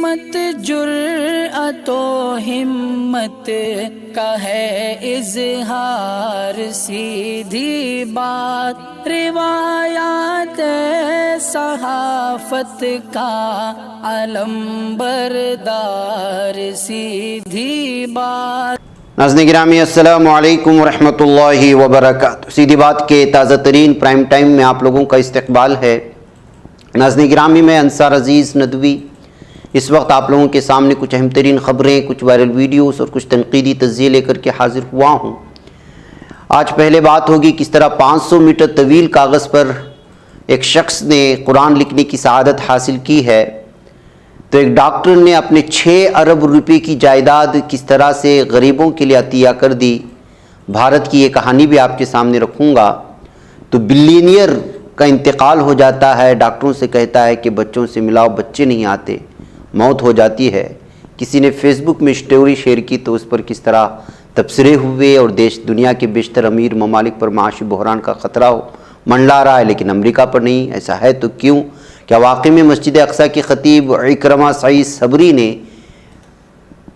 سمت جرأت و ہمت کا ہے اظہار، سیدھی بات روایات صحافت کا علم بردار، سیدھی بات۔ ناظرین گرامی السلام علیکم ورحمۃ اللہ وبرکاتہ۔ سیدھی بات کے تازہ ترین پرائم ٹائم میں آپ لوگوں کا استقبال ہے۔ ناظرین گرامی میں انصار عزیز ندوی اس وقت آپ لوگوں کے سامنے کچھ اہم ترین خبریں، کچھ وائرل ویڈیوز اور کچھ تنقیدی تجزیے لے کر کے حاضر ہوا ہوں۔ آج پہلے بات ہوگی کس طرح 500 میٹر طویل کاغذ پر ایک شخص نے قرآن لکھنے کی سعادت حاصل کی ہے، تو ایک ڈاکٹر نے اپنے 6 ارب روپے کی جائیداد کس طرح سے غریبوں کے لیے عطیہ کر دی۔ بھارت کی یہ کہانی بھی آپ کے سامنے رکھوں گا۔ تو بلینئر کا انتقال ہو جاتا ہے، ڈاکٹروں سے کہتا ہے کہ بچوں سے ملاؤ، بچے نہیں آتے، موت ہو جاتی ہے۔ کسی نے فیس بک میں اسٹوری شیئر کی تو اس پر کس طرح تبصرے ہوئے اور دیش دنیا کے بیشتر امیر ممالک پر معاشی بحران کا خطرہ منڈلا رہا ہے، لیکن امریکہ پر نہیں۔ ایسا ہے تو کیوں؟ کیا واقعی میں مسجد اقصیٰ کے خطیب اکرمہ سعید صبری نے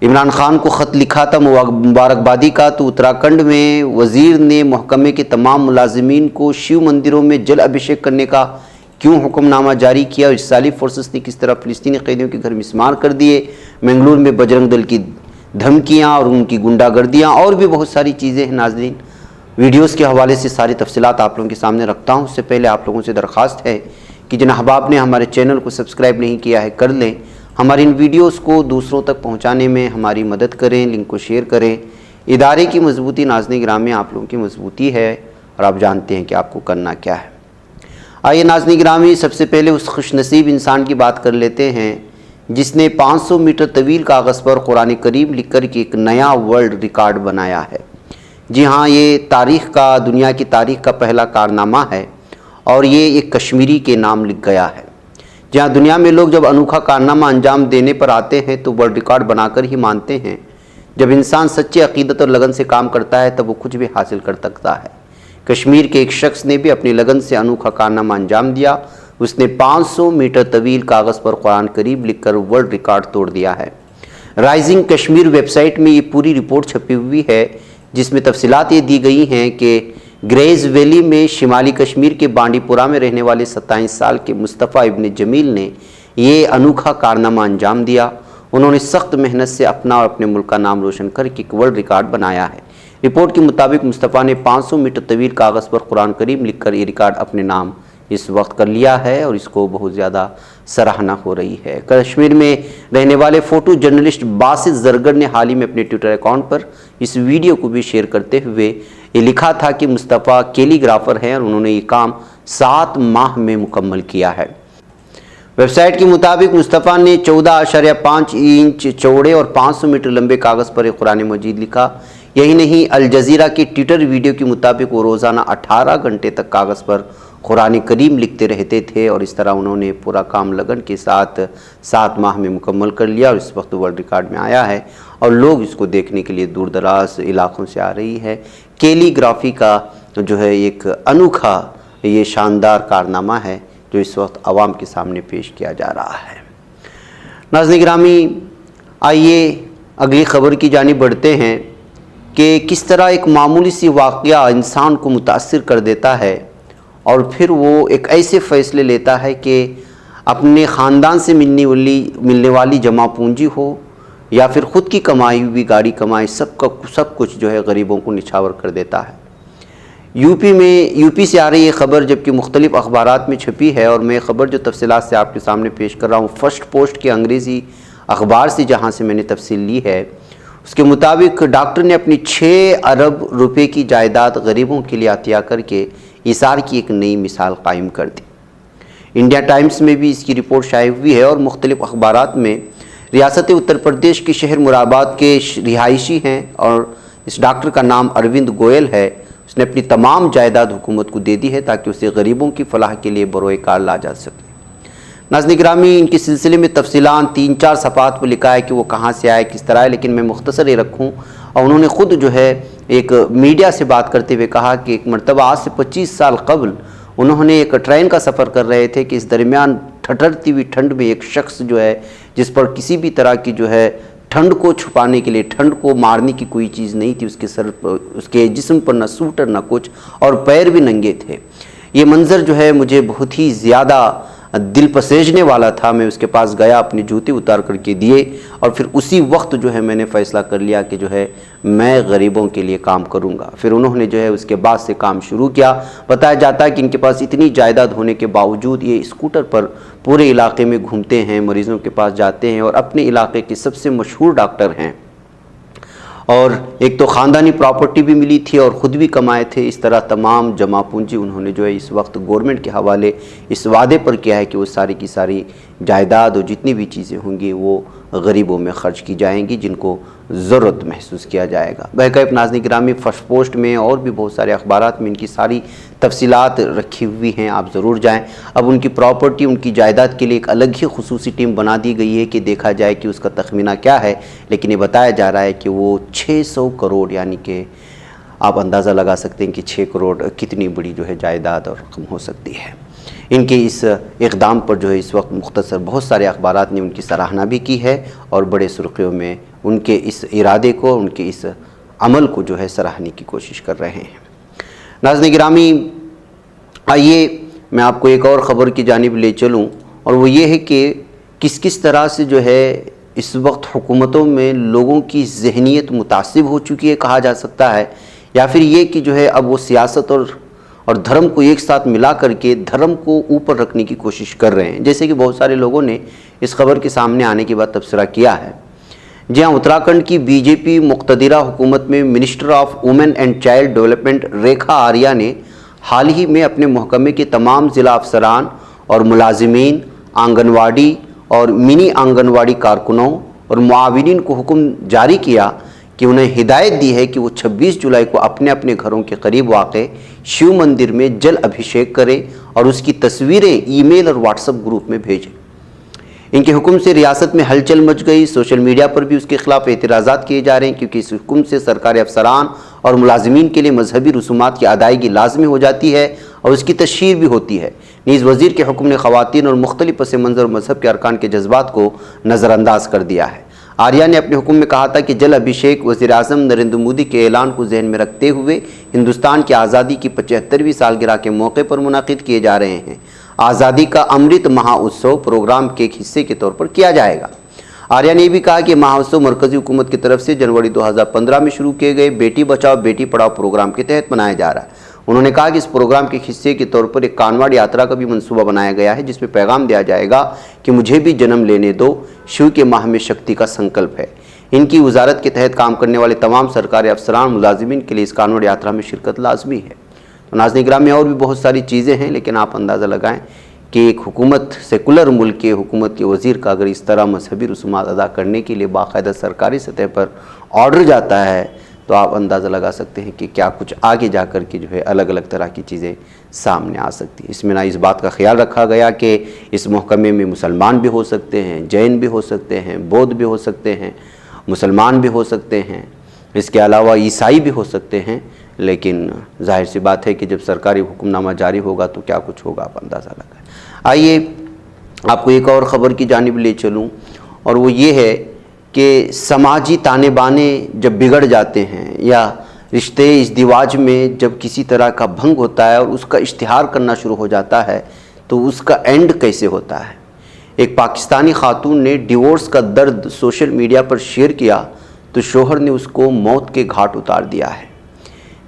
عمران خان کو خط لکھا تھا مبارکبادی کا؟ تو اتراکھنڈ میں وزیر نے محکمے کے تمام ملازمین کو شیو مندروں میں جل ابھیشیک کرنے کا کیوں حکم نامہ جاری کیا؟ اسرائیلی فورسز نے کس طرح فلسطینی قیدیوں کے گھر مسمار کر دیے؟ منگلور میں بجرنگ دل کی دھمکیاں اور ان کی گنڈا گردیاں اور بھی بہت ساری چیزیں ہیں۔ ناظرین ویڈیوز کے حوالے سے ساری تفصیلات آپ لوگوں کے سامنے رکھتا ہوں۔ اس سے پہلے آپ لوگوں سے درخواست ہے کہ جن احباب نے ہمارے چینل کو سبسکرائب نہیں کیا ہے کر لیں، ہماری ان ویڈیوز کو دوسروں تک پہنچانے میں ہماری مدد کریں، لنک کو شیئر کریں۔ ادارے کی مضبوطی ناظرین گرامی آپ لوگوں کی مضبوطی ہے اور آپ جانتے ہیں کہ آپ کو کرنا کیا ہے۔ آئیے ناظرین گرامی سب سے پہلے اس خوش نصیب انسان کی بات کر لیتے ہیں جس نے 500 میٹر طویل کاغذ پر قرآن کریم لکھ کر کے ایک نیا ورلڈ ریکارڈ بنایا ہے۔ جی ہاں، یہ تاریخ کا، دنیا کی تاریخ کا پہلا کارنامہ ہے اور یہ ایک کشمیری کے نام لکھ گیا ہے۔ جہاں دنیا میں لوگ جب انوکھا کارنامہ انجام دینے پر آتے ہیں تو ورلڈ ریکارڈ بنا کر ہی مانتے ہیں۔ جب انسان سچے عقیدت اور لگن سے کام کرتا ہے تب وہ کچھ بھی حاصل کر سکتا ہے۔ کشمیر کے ایک شخص نے بھی اپنی لگن سے انوکھا کارنامہ انجام دیا۔ اس نے 500 میٹر طویل کاغذ پر قرآن کریم لکھ کر ورلڈ ریکارڈ توڑ دیا ہے۔ رائزنگ کشمیر ویب سائٹ میں یہ پوری رپورٹ چھپی ہوئی ہے جس میں تفصیلات یہ دی گئی ہیں کہ گریز ویلی میں شمالی کشمیر کے بانڈی پورہ میں رہنے والے 27 سال کے مصطفیٰ ابن جمیل نے یہ انوکھا کارنامہ انجام دیا۔ انہوں نے سخت محنت سے اپنا اور اپنے ملک کا نام روشن کر کے ایک ورلڈ ریکارڈ بنایا ہے۔ رپورٹ کے مطابق مصطفیٰ نے 500 میٹر طویل کاغذ پر قرآن کریم لکھ کر یہ ریکارڈ اپنے نام اس وقت کر لیا ہے اور اس کو بہت زیادہ سراہنا ہو رہی ہے۔ کشمیر میں رہنے والے فوٹو جرنلسٹ باسط زرگر نے حال ہی میں اپنے ٹویٹر اکاؤنٹ پر اس ویڈیو کو بھی شیئر کرتے ہوئے یہ لکھا تھا کہ مصطفیٰ کیلی گرافر ہیں اور انہوں نے یہ کام 7 ماہ میں مکمل کیا ہے۔ ویب سائٹ کے مطابق مصطفیٰ نے 14.5 انچ چوڑے اور 500 میٹر لمبے کاغذ پر ایک قرآن مجید لکھا۔ یہی نہیں، الجزیرہ کے ٹویٹر ویڈیو کے مطابق وہ روزانہ 18 گھنٹے تک کاغذ پر قرآن کریم لکھتے رہتے تھے اور اس طرح انہوں نے پورا کام لگن کے ساتھ 7 ماہ میں مکمل کر لیا اور اس وقت ورلڈ ریکارڈ میں آیا ہے اور لوگ اس کو دیکھنے کے لیے دور دراز علاقوں سے آ رہی ہے۔ کیلی گرافی کا جو ہے ایک انوکھا یہ شاندار کارنامہ ہے جو اس وقت عوام کے سامنے پیش کیا جا رہا ہے۔ ناظرین گرامی آئیے اگلی خبر کی جانب بڑھتے ہیں کہ کس طرح ایک معمولی سی واقعہ انسان کو متاثر کر دیتا ہے اور پھر وہ ایک ایسے فیصلے لیتا ہے کہ اپنے خاندان سے ملنے والی جمع پونجی ہو یا پھر خود کی کمائی ہوئی گاڑی کمائی، سب کچھ جو ہے غریبوں کو نچھاور کر دیتا ہے۔ یوپی سے آ رہی یہ خبر جبکہ مختلف اخبارات میں چھپی ہے اور میں خبر جو تفصیلات سے آپ کے سامنے پیش کر رہا ہوں فرسٹ پوسٹ کے انگریزی اخبار سے جہاں سے میں نے تفصیل لی ہے، اس کے مطابق ڈاکٹر نے اپنی 6 ارب روپے کی جائیداد غریبوں کے لیے عطیہ کر کے ایثار کی ایک نئی مثال قائم کر دی۔ انڈیا ٹائمز میں بھی اس کی رپورٹ شائع ہوئی ہے اور مختلف اخبارات میں ریاست اتر پردیش کے شہر مرادآباد کے رہائشی ہیں اور اس ڈاکٹر کا نام اروند گوئل ہے۔ اس نے اپنی تمام جائیداد حکومت کو دے دی ہے تاکہ اسے غریبوں کی فلاح کے لیے بروئے کار لا جا سکے۔ ناظرین گرامی ان کے سلسلے میں تفصیلات 3-4 صفحات پر لکھا ہے کہ وہ کہاں سے آئے، کس طرح ہے، لیکن میں مختصر یہ رکھوں اور انہوں نے خود جو ہے ایک میڈیا سے بات کرتے ہوئے کہا کہ ایک مرتبہ آج سے 25 سال قبل انہوں نے ایک ٹرین کا سفر کر رہے تھے کہ اس درمیان ٹھٹرتی ہوئی ٹھنڈ میں ایک شخص جو ہے جس پر کسی بھی طرح کی جو ہے ٹھنڈ کو چھپانے کے لیے، ٹھنڈ کو مارنے کی کوئی چیز نہیں تھی، اس کے سر پر، اس کے جسم پر نہ سوٹر نہ کچھ، اور پیر بھی ننگے تھے۔ یہ منظر جو ہے مجھے بہت ہی زیادہ دل پسیجنے والا تھا۔ میں اس کے پاس گیا، اپنے جوتے اتار کر کے دیے، اور پھر اسی وقت جو ہے میں نے فیصلہ کر لیا کہ جو ہے میں غریبوں کے لیے کام کروں گا۔ پھر انہوں نے جو ہے اس کے بعد سے کام شروع کیا۔ بتایا جاتا ہے کہ ان کے پاس اتنی جائیداد ہونے کے باوجود یہ اسکوٹر پر پورے علاقے میں گھومتے ہیں، مریضوں کے پاس جاتے ہیں، اور اپنے علاقے کے سب سے مشہور ڈاکٹر ہیں۔ اور ایک تو خاندانی پراپرٹی بھی ملی تھی اور خود بھی کمائے تھے۔ اس طرح تمام جمع پونجی انہوں نے جو ہے اس وقت گورنمنٹ کے حوالے اس وعدے پر کیا ہے کہ وہ ساری کی ساری جائیداد اور جتنی بھی چیزیں ہوں گی وہ غریبوں میں خرچ کی جائیں گی جن کو ضرورت محسوس کیا جائے گا۔ بہرکیف ناظرین گرامی، فرسٹ پوسٹ میں اور بھی بہت سارے اخبارات میں ان کی ساری تفصیلات رکھی ہوئی ہیں، آپ ضرور جائیں۔ اب ان کی پراپرٹی، ان کی جائیداد کے لیے ایک الگ ہی خصوصی ٹیم بنا دی گئی ہے کہ دیکھا جائے کہ اس کا تخمینہ کیا ہے، لیکن یہ بتایا جا رہا ہے کہ وہ 600 کروڑ، یعنی کہ آپ اندازہ لگا سکتے ہیں کہ 6 کروڑ کتنی بڑی جو ہے جائیداد اور رقم ہو سکتی ہے۔ ان کے اس اقدام پر جو ہے اس وقت مختصر بہت سارے اخبارات نے ان کی سراہنا بھی کی ہے اور بڑے سرخیوں میں ان کے اس ارادے کو، ان کے اس عمل کو جو ہے سراہنے کی کوشش کر رہے ہیں۔ ناظرین گرامی، آئیے میں آپ کو ایک اور خبر کی جانب لے چلوں، اور وہ یہ ہے کہ کس طرح سے جو ہے اس وقت حکومتوں میں لوگوں کی ذہنیت متعصب ہو چکی ہے کہا جا سکتا ہے، یا پھر یہ کہ جو ہے اب وہ سیاست اور دھرم کو ایک ساتھ ملا کر کے دھرم کو اوپر رکھنے کی کوشش کر رہے ہیں، جیسے کہ بہت سارے لوگوں نے اس خبر کے سامنے آنے کے بعد تبصرہ کیا ہے۔ جی ہاں، اتراکھنڈ کی بی جے پی مقتدرہ حکومت میں minister of women and child development Rekha Arya نے حال ہی میں اپنے محکمے کے تمام ضلع افسران اور ملازمین، آنگن واڑی اور منی آنگن واڑی کارکنوں اور معاونین کو حکم جاری کیا کہ انہیں ہدایت دی ہے کہ وہ 26 جولائی کو اپنے اپنے گھروں کے قریب واقع شیو مندر میں جل ابھیشیک کریں اور اس کی تصویریں ای میل اور واٹس ایپ گروپ میں بھیجیں۔ ان کے حکم سے ریاست میں ہلچل مچ گئی، سوشل میڈیا پر بھی اس کے خلاف اعتراضات کیے جا رہے ہیں، کیونکہ اس حکم سے سرکاری افسران اور ملازمین کے لیے مذہبی رسومات کی ادائیگی لازمی ہو جاتی ہے اور اس کی تشہیر بھی ہوتی ہے۔ نیز وزیر کے حکم نے خواتین اور مختلف پس منظر اور مذہب کے ارکان کے جذبات کو نظر انداز کر دیا ہے۔ آریہ نے اپنے حکم میں کہا تھا کہ جل ابھیشیک وزیر اعظم نریندر مودی کے اعلان کو ذہن میں رکھتے ہوئے ہندوستان کی آزادی کی 75ویں سالگرہ کے موقع پر منعقد کیے جا رہے ہیں۔ آزادی کا امرت مہا پروگرام کے ایک حصے کے طور پر کیا جائے گا۔ آریہ نے بھی کہا کہ مہا مرکزی حکومت کی طرف سے جنوری 2015 میں شروع کیے گئے بیٹی بچاؤ بیٹی پڑھاؤ پروگرام کے تحت منایا جا رہا ہے۔ انہوں نے کہا کہ اس پروگرام کے حصے کے طور پر ایک کانواڑ یاترا کا بھی منصوبہ بنایا گیا ہے، جس میں پیغام دیا جائے گا کہ مجھے بھی جنم لینے دو، شیو کے ماہ میں شکتی کا سنکلپ ہے۔ ان کی وزارت کے تحت کام کرنے والے تمام سرکاری افسران ملازمین کے لیے اس کانوڑ یاترا میں شرکت لازمی ہے۔ تو ناظرین گرامی، اور بھی بہت ساری چیزیں ہیں، لیکن آپ اندازہ لگائیں کہ ایک حکومت، سیکولر ملک کے حکومت کے وزیر کا اگر اس طرح مذہبی رسومات ادا کرنے کے لیے باقاعدہ سرکاری سطح پر آرڈر جاتا ہے تو آپ اندازہ لگا سکتے ہیں کہ کیا کچھ آگے جا کر کے جو ہے الگ الگ طرح کی چیزیں سامنے آ سکتی ہیں۔ اس میں نہ اس بات کا خیال رکھا گیا کہ اس محکمے میں مسلمان بھی ہو سکتے ہیں، جین بھی ہو سکتے ہیں، بودھ بھی ہو سکتے ہیں، مسلمان بھی ہو سکتے ہیں، اس کے علاوہ عیسائی بھی ہو سکتے ہیں، لیکن ظاہر سی بات ہے کہ جب سرکاری حکم نامہ جاری ہوگا تو کیا کچھ ہوگا، آپ اندازہ لگائیں۔ آئیے آپ کو ایک اور خبر کی جانب لے چلوں، اور وہ یہ ہے کہ سماجی تانے بانے جب بگڑ جاتے ہیں یا رشتے ازدواج میں جب کسی طرح کا بھنگ ہوتا ہے اور اس کا اشتہار کرنا شروع ہو جاتا ہے تو اس کا اینڈ کیسے ہوتا ہے۔ ایک پاکستانی خاتون نے ڈیورس کا درد سوشل میڈیا پر شیئر کیا تو شوہر نے اس کو موت کے گھاٹ اتار دیا ہے۔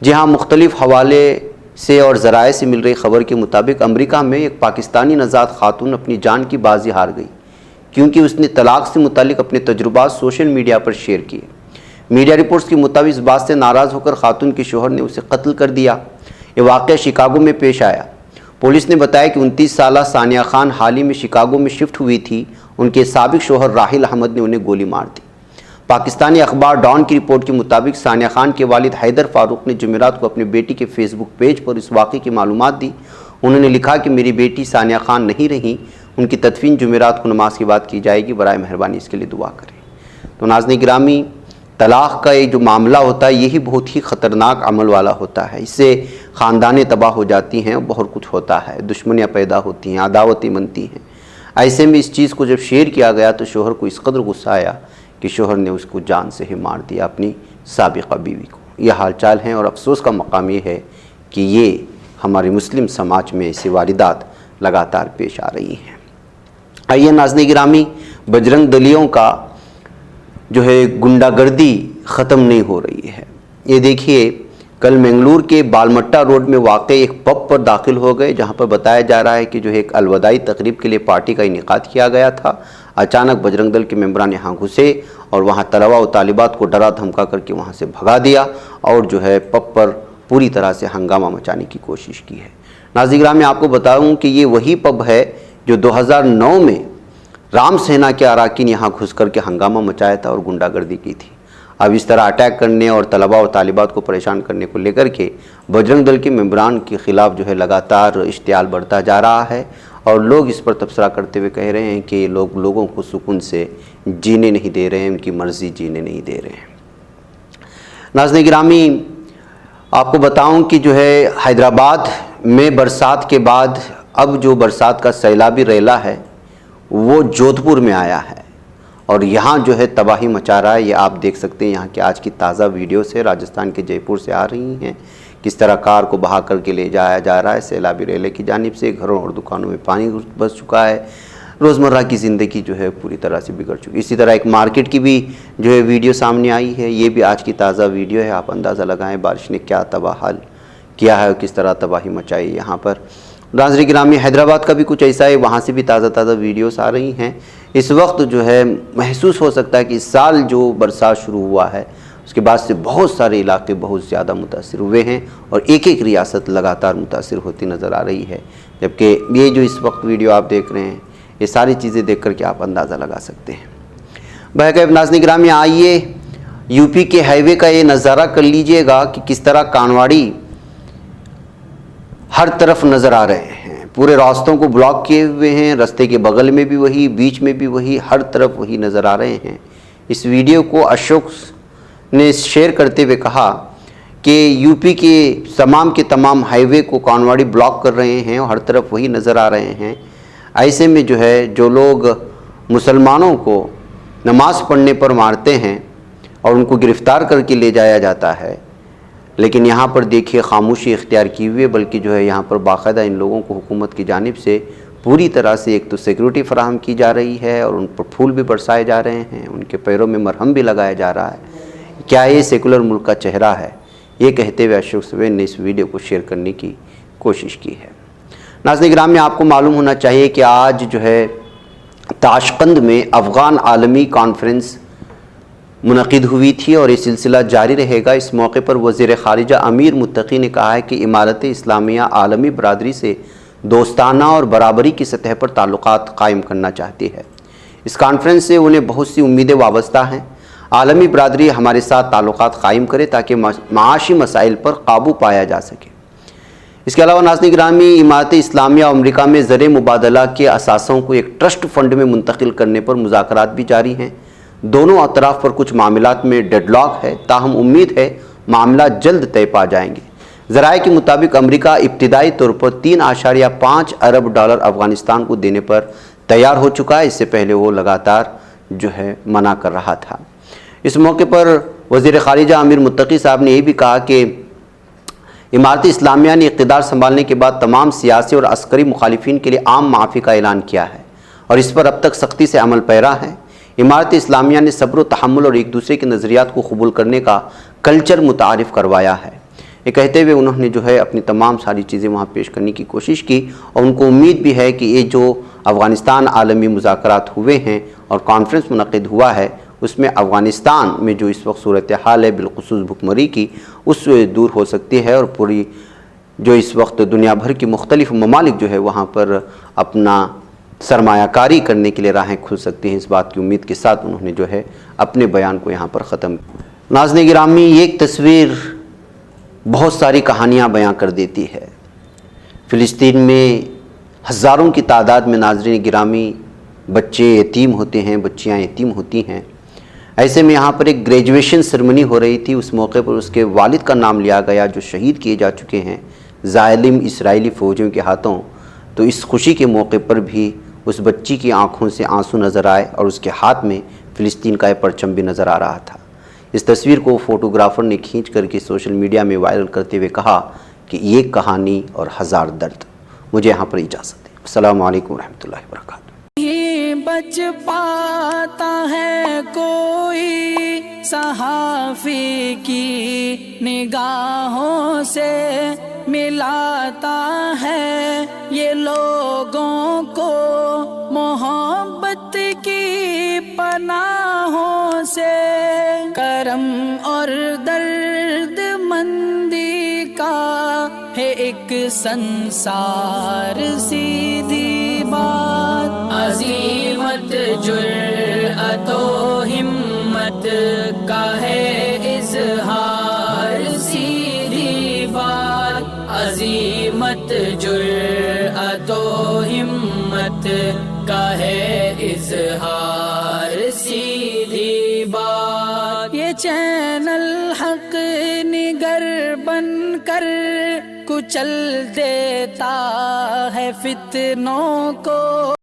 جی ہاں، مختلف حوالے سے اور ذرائع سے مل رہی خبر کے مطابق امریکہ میں ایک پاکستانی نژاد خاتون اپنی جان کی بازی ہار گئی کیونکہ اس نے طلاق سے متعلق اپنے تجربات سوشل میڈیا پر شیئر کیے۔ میڈیا رپورٹس کے مطابق اس بات سے ناراض ہو کر خاتون کے شوہر نے اسے قتل کر دیا۔ یہ واقعہ شکاگو میں پیش آیا۔ پولیس نے بتایا کہ 29 سالہ ثانیہ خان حال ہی میں شکاگو میں شفٹ ہوئی تھی۔ ان کے سابق شوہر راحل احمد نے انہیں گولی مار دی۔ پاکستانی اخبار ڈان کی رپورٹ کے مطابق ثانیہ خان کے والد حیدر فاروق نے جمعرات کو اپنی بیٹی کے فیس بک پیج پر اس واقعے کی معلومات دی۔ انہوں نے لکھا کہ میری بیٹی ثانیہ خان نہیں رہیں، ان کی تدفین جمعرات کو نماز کے بعد کی جائے گی، برائے مہربانی اس کے لیے دعا کریں۔ تو ناظرین گرامی، طلاق کا یہ جو معاملہ ہوتا ہے یہی بہت ہی خطرناک عمل والا ہوتا ہے۔ اس سے خاندانیں تباہ ہو جاتی ہیں، بہت کچھ ہوتا ہے، دشمنیاں پیدا ہوتی ہیں، عداوتیں بنتی ہیں۔ ایسے میں اس چیز کو جب شیئر کیا گیا تو شوہر کو اس قدر غصہ آیا کہ شوہر نے اس کو جان سے ہی مار دیا، اپنی سابقہ بیوی کو۔ یہ حال چال ہیں، اور افسوس کا مقام یہ ہے کہ یہ ہمارے مسلم سماج میں ایسی واردات لگاتار پیش آ رہی ہیں۔ آئیے ناظرین گرامی، بجرنگ دلیوں کا جو ہے گنڈا گردی ختم نہیں ہو رہی ہے۔ یہ دیکھیے، کل منگلور کے بالمٹا روڈ میں واقع ایک پب پر داخل ہو گئے، جہاں پر بتایا جا رہا ہے کہ جو ایک الوداعی تقریب کے لیے پارٹی کا انعقاد کیا گیا تھا۔ اچانک بجرنگ دل کے ممبران یہاں گھسے اور وہاں طلباء و طالبات کو ڈرا دھمکا کر کے وہاں سے بھگا دیا، اور جو ہے پب پر پوری طرح سے ہنگامہ مچانے کی کوشش کی ہے۔ ناظرین گرامی، آپ کو بتاؤں کہ یہ وہی پب ہے جو 2009 میں رام سینا کے اراکین یہاں گھس کر کے ہنگامہ مچایا تھا اور گنڈا گردی کی تھی۔ اب اس طرح اٹیک کرنے اور طلباء و طالبات کو پریشان کرنے کو لے کر کے بجرنگ دل کے ممبران کے خلاف جو ہے لگاتار اشتعال بڑھتا جا رہا ہے، اور لوگ اس پر تبصرہ کرتے ہوئے کہہ رہے ہیں کہ یہ لوگوں کو سکون سے جینے نہیں دے رہے ہیں، ان کی مرضی جینے نہیں دے رہے ہیں۔ ناظرین گرامی، آپ کو بتاؤں کہ جو ہے حیدرآباد میں برسات کے بعد اب جو برسات کا سیلابی ریلا ہے وہ جودھ پور میں آیا ہے، اور یہاں جو ہے تباہی مچا رہا ہے۔ یہ آپ دیکھ سکتے ہیں، یہاں کی آج کی تازہ ویڈیو سے راجستھان کے جے پور سے آ رہی ہیں، کس طرح کار کو بہا کر کے لے جایا جا رہا ہے سیلابی ریلے کی جانب سے۔ گھروں اور دکانوں میں پانی بس چکا ہے، روزمرہ کی زندگی جو ہے پوری طرح سے بگڑ چکی۔ اسی طرح ایک مارکیٹ کی بھی جو ہے ویڈیو سامنے آئی ہے، یہ بھی آج کی تازہ ویڈیو ہے۔ آپ اندازہ لگائیں بارش نے کیا تباہ حال کیا ہے اور کس طرح تباہی مچائی یہاں پر۔ ناظرین گرامی، حیدرآباد کا بھی کچھ ایسا ہے، وہاں سے بھی تازہ ویڈیوز آ رہی ہیں۔ اس وقت جو ہے محسوس ہو سکتا ہے کہ اس سال جو برسات شروع ہوا ہے اس کے بعد سے بہت سارے علاقے بہت زیادہ متاثر ہوئے ہیں، اور ایک ایک ریاست لگاتار متاثر ہوتی نظر آ رہی ہے۔ جبکہ یہ جو اس وقت ویڈیو آپ دیکھ رہے ہیں، یہ ساری چیزیں دیکھ کر کے آپ اندازہ لگا سکتے ہیں۔ بہرکیف ناظرین گرامی، آئیے یو پی کے ہائی وے کا یہ نظارہ کر لیجئے گا کہ کس طرح کانواڑی ہر طرف نظر آ رہے ہیں، پورے راستوں کو بلاک کیے ہوئے ہیں، راستے کے بغل میں بھی وہی، بیچ میں بھی وہی، ہر طرف وہی نظر آ رہے ہیں۔ اس ویڈیو کو اشوک نے شیئر کرتے ہوئے کہا کہ یو پی کے تمام ہائی وے کو کانواڑی بلاک کر رہے ہیں اور ہر طرف وہی نظر آ رہے ہیں۔ ایسے میں جو ہے جو لوگ مسلمانوں کو نماز پڑھنے پر مارتے ہیں اور ان کو گرفتار کر کے لے جایا جاتا ہے، لیکن یہاں پر دیکھیے خاموشی اختیار کی ہوئی ہے، بلکہ جو ہے یہاں پر باقاعدہ ان لوگوں کو حکومت کی جانب سے پوری طرح سے ایک تو سیکورٹی فراہم کی جا رہی ہے، اور ان پر پھول بھی برسائے جا رہے ہیں، ان کے پیروں میں مرہم بھی لگایا جا رہا ہے۔ کیا یہ سیکولر ملک کا چہرہ ہے؟ یہ کہتے ہوئے اشوک سوین نے اس ویڈیو کو شیئر کرنے کی کوشش کی ہے۔ ناظرین گرامی، آپ کو معلوم ہونا چاہیے کہ آج جو ہے تاشقند میں افغان عالمی کانفرنس منعقد ہوئی تھی، اور یہ سلسلہ جاری رہے گا۔ اس موقع پر وزیر خارجہ امیر متقی نے کہا ہے کہ امارت اسلامیہ عالمی برادری سے دوستانہ اور برابری کی سطح پر تعلقات قائم کرنا چاہتی ہے۔ اس کانفرنس سے انہیں بہت سی امیدیں وابستہ ہیں۔ عالمی برادری ہمارے ساتھ تعلقات قائم کرے تاکہ معاشی مسائل پر قابو پایا جا سکے۔ اس کے علاوہ ناظرین گرامی، امارت اسلامیہ امریکہ میں زر مبادلہ کے اثاثوں کو ایک ٹرسٹ فنڈ میں منتقل کرنے پر مذاکرات بھی جاری ہیں۔ دونوں اطراف پر کچھ معاملات میں ڈیڈ لاک ہے، تاہم امید ہے معاملات جلد طے پا جائیں گے۔ ذرائع کے مطابق امریکہ ابتدائی طور پر $3.5 ارب افغانستان کو دینے پر تیار ہو چکا ہے، اس سے پہلے وہ لگاتار جو ہے منع کر رہا تھا۔ اس موقع پر وزیر خارجہ امیر متقی صاحب نے یہ بھی کہا کہ امارت اسلامیہ نے اقتدار سنبھالنے کے بعد تمام سیاسی اور عسکری مخالفین کے لیے عام معافی کا اعلان کیا ہے، اور اس پر اب تک سختی سے عمل پیرا ہے۔ امارت اسلامیہ نے صبر و تحمل اور ایک دوسرے کے نظریات کو قبول کرنے کا کلچر متعارف کروایا ہے۔ یہ کہتے ہوئے انہوں نے جو ہے اپنی تمام ساری چیزیں وہاں پیش کرنے کی کوشش کی، اور ان کو امید بھی ہے کہ یہ جو افغانستان عالمی مذاکرات ہوئے ہیں اور کانفرنس منعقد ہوا ہے، اس میں افغانستان میں جو اس وقت صورتحال ہے بالخصوص بھکمری کی، اس سے دور ہو سکتی ہے، اور پوری جو اس وقت دنیا بھر کی مختلف ممالک جو ہے وہاں پر اپنا سرمایہ کاری کرنے کے لیے راہیں کھل سکتی ہیں۔ اس بات کی امید کے ساتھ انہوں نے جو ہے اپنے بیان کو یہاں پر ختم کیا۔ ناظرین گرامی، یہ ایک تصویر بہت ساری کہانیاں بیان کر دیتی ہے۔ فلسطین میں ہزاروں کی تعداد میں ناظرین گرامی بچے یتیم ہوتے ہیں، بچیاں یتیم ہوتی ہیں۔ ایسے میں یہاں پر ایک گریجویشن سرمنی ہو رہی تھی، اس موقع پر اس کے والد کا نام لیا گیا جو شہید کیے جا چکے ہیں ظالم اسرائیلی فوجیوں کے ہاتھوں۔ تو اس خوشی کے موقع پر بھی اس بچی کی آنکھوں سے آنسو نظر آئے اور اس کے ہاتھ میں فلسطین کا پرچم بھی نظر آ رہا تھا۔ اس تصویر کو فوٹوگرافر نے کھینچ کر کے سوشل میڈیا میں وائرل کرتے ہوئے کہا کہ یہ کہانی اور ہزار درد۔ مجھے یہاں پر اجازت ہے۔ السلام علیکم ورحمۃ اللہ وبرکاتہ۔ بچ پاتا ہے کوئی صحافی کی نگاہوں سے، ملاتا ہے یہ لوگوں کو محبت کی پناہوں سے، کرم اور درد مندی کا ہے ایک سنسار، سیدھی بات عظیمت جرأت و ہمت کا ہے اظہار، سیدھی بات عظیمت جرأت و ہمت کا ہے اظہار، سیدھی بات۔ یہ چینل حق نگر بن کر کچل دیتا ہے فتنوں کو،